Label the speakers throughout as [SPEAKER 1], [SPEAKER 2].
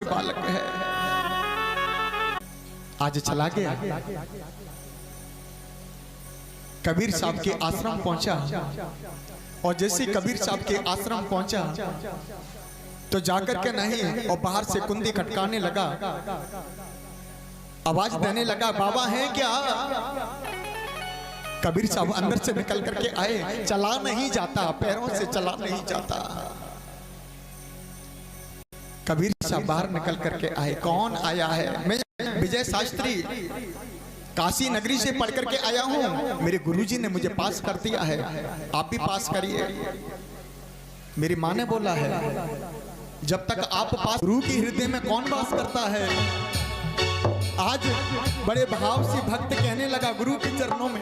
[SPEAKER 1] बालक है। आज चला गया, कबीर साहब के आश्रम पहुंचा, और जैसे कबीर साहब के आश्रम पहुंचा तो जाकर के नहीं, और बाहर से कुंडी खटकाने लगा, आवाज देने लगा, बाबा हैं क्या? कबीर साहब अंदर से निकल करके आए, चला नहीं जाता, पैरों से चला नहीं जाता। कबीर साहब बाहर निकल करके आए, कौन आया है? मैं विजय शास्त्री काशी नगरी से पढ़ करके आया हूँ, मेरे गुरुजी ने मुझे पास कर दिया है, आप भी पास करिए। मेरी माँ ने बोला है, जब तक आप पास, गुरु के हृदय में कौन वास करता है? आज बड़े भाव से भक्त कहने लगा गुरु के चरणों में,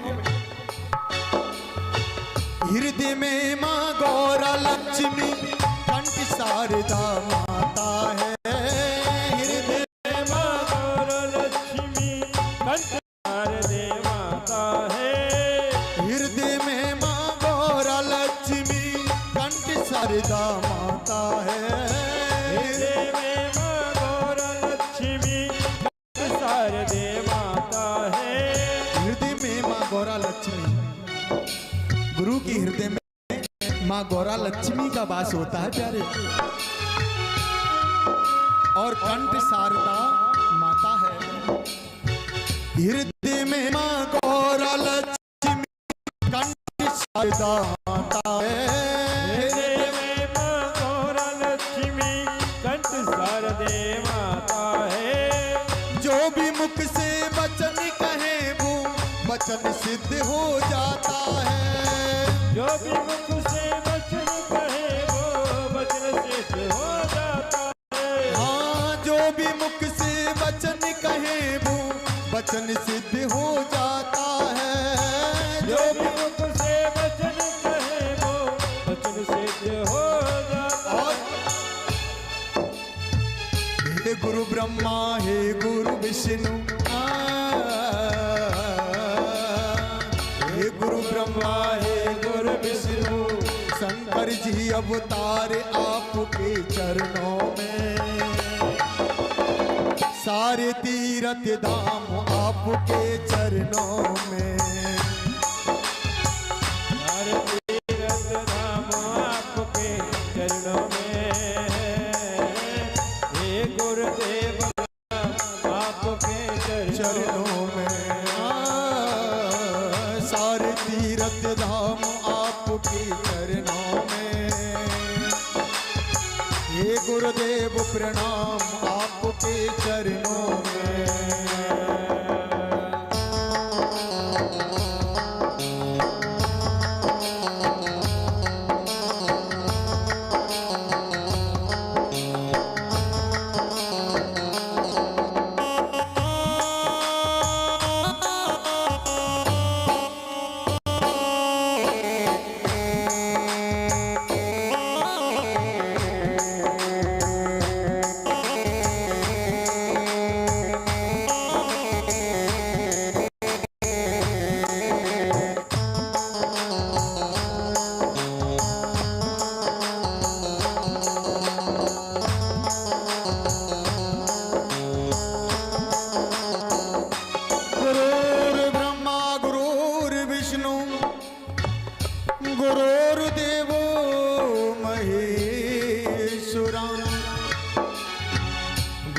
[SPEAKER 1] हृदय में माँ गौरा लक्ष्मी कंठ शारदा माता है, हृदय में माँ गौरा लक्ष्मी कंठ शारदे माता है, हृदय में माँ गौरा लक्ष्मी कंठ शारदा माता है, हृदय में माँ गौरा लक्ष्मी कंठ शारदे माता है, हृदय में माँ गौरा लक्ष्मी। गुरु की हृदय में माँ गौरा लक्ष्मी का वास होता है प्यारे, और कंठ शारदा माता है, हृदय में माँ गौरा लक्ष्मी कंठ शारदा माता है, हृदय में माँ गौरा लक्ष्मी कंठ शारदे माता है। जो भी मुख से वचन कहे वो वचन सिद्ध हो जाता है, जो भी मुख से वचन कहे वो वचन सिद्ध हो जाता है। हाँ, जो भी मुख से वचन कहे वो वचन सिद्ध हो जाता है, जो भी मुख से वचन कहे वो वचन सिद्ध हो जाता है। हे गुरु ब्रह्मा हे गुरु विष्णु, हे गुरु ब्रह्मा हे गुरु विष्णु, शंकर जी अवतार आपके चरणों में, सारे तीर्थ धाम आपके चरणों में, सारे तीर्थ धाम आपके चरणों में, हे गुरुदेव आपके चरणों में, सारे तीर्थ धाम आपके चरणों में, हे गुरुदेव प्रणाम आपके चरणों में। गुरुर्देवो महेश्वरा,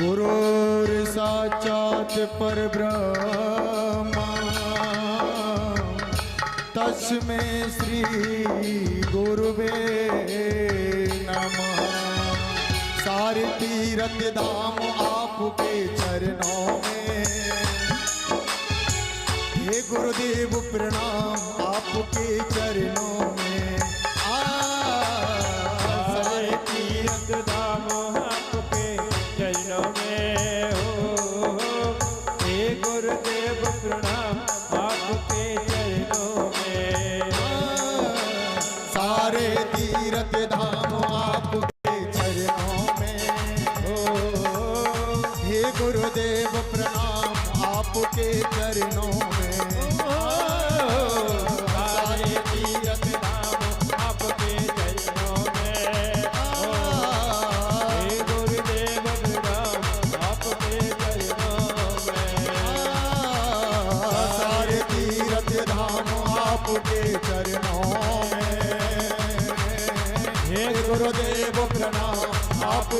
[SPEAKER 1] गुरुर्साक्षात् परब्रह्मा, तस्मै श्री गुरुवे नमः। सारे तीर्थ धाम आपके चरणों में, हे गुरुदेव प्रणाम आपके चरणों में। सारे तीर्थ धाम आपके चरणों में हो, हे गुरुदेव प्रणाम आपके चरणों में। सारे तीर्थ धाम आपके चरणों में हो, हे गुरुदेव प्रणाम आपके चरणों में।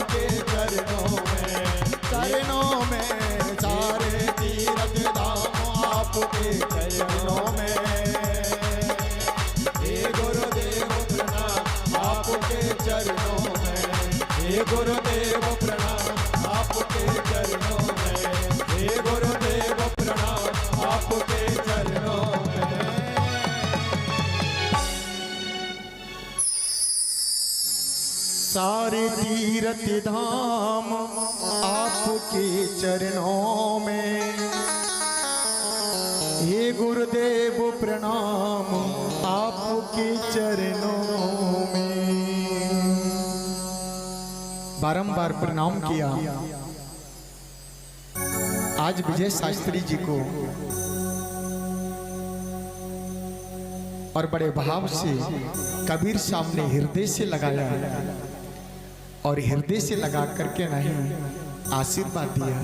[SPEAKER 1] आपके चरणों में सारे तीर्थ धाम आपके चरणों में। हे गुरुदेव प्रणाम आपके चरणों में, हे गुरुदेव प्रणाम आपके चरणों में, हे गुरुदेव प्रणाम आपके चरणों में। सारे तीर्थ धाम आपके चरणों में, हे गुरुदेव प्रणाम आपके चरणों में। बारंबार प्रणाम किया। आज विजय शास्त्री जी को और बड़े भाव से कबीर साहब ने हृदय से लगाया और हृदय से लगा करके नहीं आशीर्वाद दिया।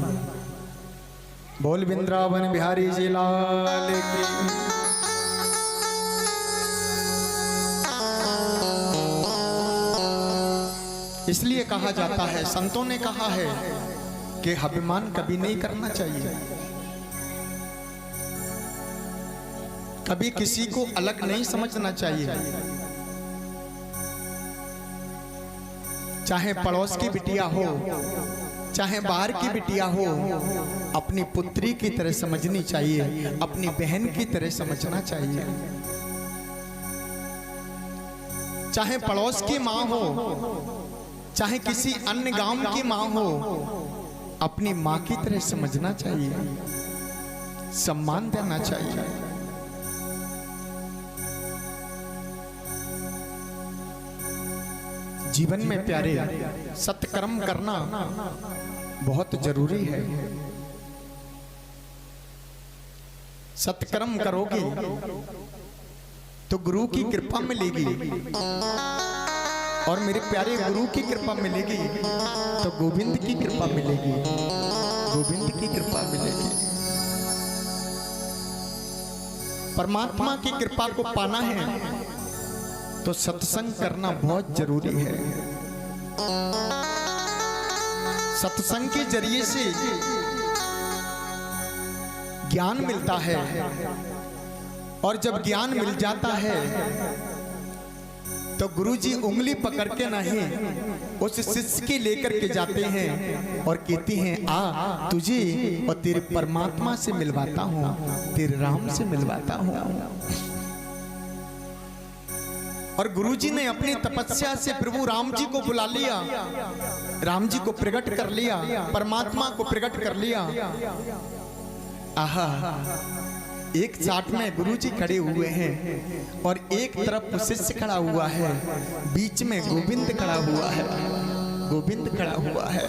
[SPEAKER 1] बोल वृंदावन बिहारी जी लाल की। इसलिए कहा जाता है, संतों ने कहा है कि अभिमान कभी नहीं करना चाहिए, कभी किसी को अलग नहीं समझना चाहिए। चाहे पड़ोस की बिटिया हो, चाहे बाहर की बिटिया हो, अपनी पुत्री की तरह समझनी चाहिए, अपनी बहन की तरह समझना चाहिए। चाहे पड़ोस की माँ हो, चाहे किसी अन्य गांव की माँ हो, अपनी माँ की तरह समझना चाहिए, सम्मान देना चाहिए। जीवन में प्यारे सत्कर्म करना बहुत जरूरी है। सत्कर्म करोगे तो गुरु की कृपा मिलेगी, और मेरे प्यारे गुरु की कृपा मिलेगी तो गोविंद की कृपा मिलेगी, गोविंद की कृपा मिलेगी। परमात्मा की कृपा को पाना है तो सत्संग करना बहुत जरूरी है। सत्संग के जरिए से ज्ञान मिलता है, और जब ज्ञान मिल जाता है तो गुरुजी उंगली पकड़ के नहीं उस शिष्य के लेकर के जाते हैं और कहते हैं, आ तुझे और तेरे परमात्मा से मिलवाता हूँ, तेरे राम से मिलवाता हूँ। और गुरुजी ने अपनी तपस्या से प्रभु राम जी को बुला लिया, राम जी को प्रकट कर लिया, परमात्मा को प्रकट कर लिया। आहा, एक साथ में गुरुजी खड़े हुए हैं और एक तरफ शिष्य खड़ा हुआ है, बीच में गोविंद खड़ा हुआ है, गोविंद खड़ा हुआ है।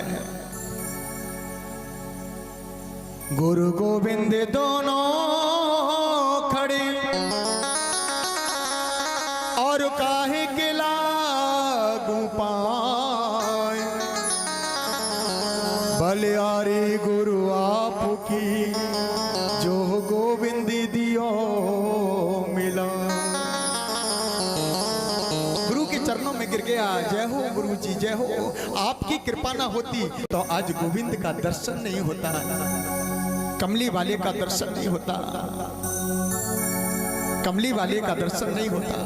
[SPEAKER 1] गुरु गोविंद दोनों खड़े और काहे के लागू पाए, बलियारी गुरु आपकी जो गोविंद दियो मिला। गुरु के चरणों में गिर गया, जय हो गुरु जी जय हो। आपकी कृपा ना होती तो आज गोविंद का दर्शन नहीं होता, कमली वाले का दर्शन नहीं होता, कमली वाले का दर्शन नहीं होता।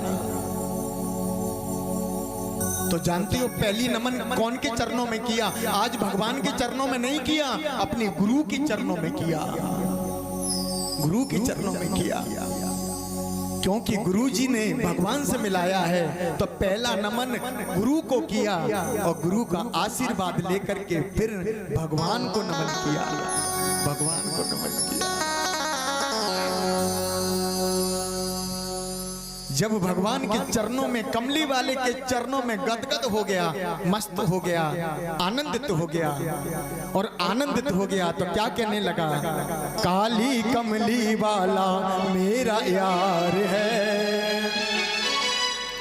[SPEAKER 1] तो जानते हो पहली नमन कौन के चरणों में किया? आज भगवान के चरणों में नहीं किया, अपने गुरु के चरणों में किया, गुरु के चरणों में किया। क्योंकि गुरु जी ने भगवान से मिलाया है तो पहला नमन गुरु को किया और गुरु का आशीर्वाद लेकर के फिर भगवान को नमन किया, भगवान को नमन किया। जब भगवान के चरणों में, कमली वाले के चरणों में गदगद हो गया, मस्त हो गया, आनंदित हो गया, और आनंदित हो गया तो क्या कहने लगा? काली कमली वाला मेरा यार है,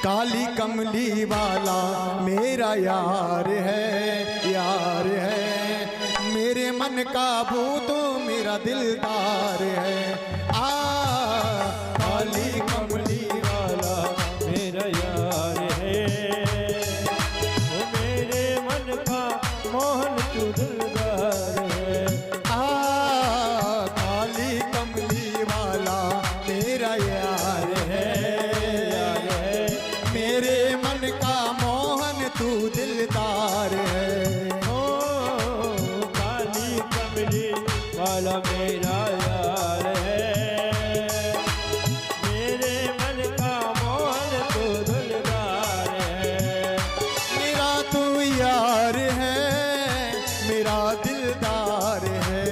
[SPEAKER 1] काली कमली वाला मेरा यार है, यार है, मेरे मन का भूत मेरा दिलदार है। आ काली कमली
[SPEAKER 2] मेरा यार है, वो मेरे मन का वाला मेरा यार है, मेरे मन का मोहन तू दिलदार है।
[SPEAKER 1] मेरा तू यार है, मेरा दिलदार है,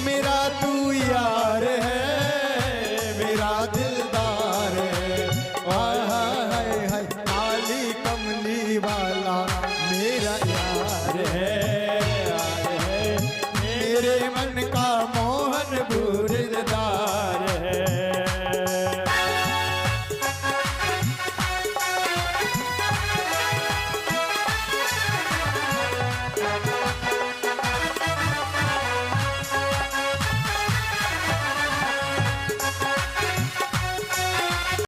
[SPEAKER 1] मेरा तू यार है, मेरा दिलदार है। हाय हाय हाय काली कमली वाला मेरा यार है, मेरे मन का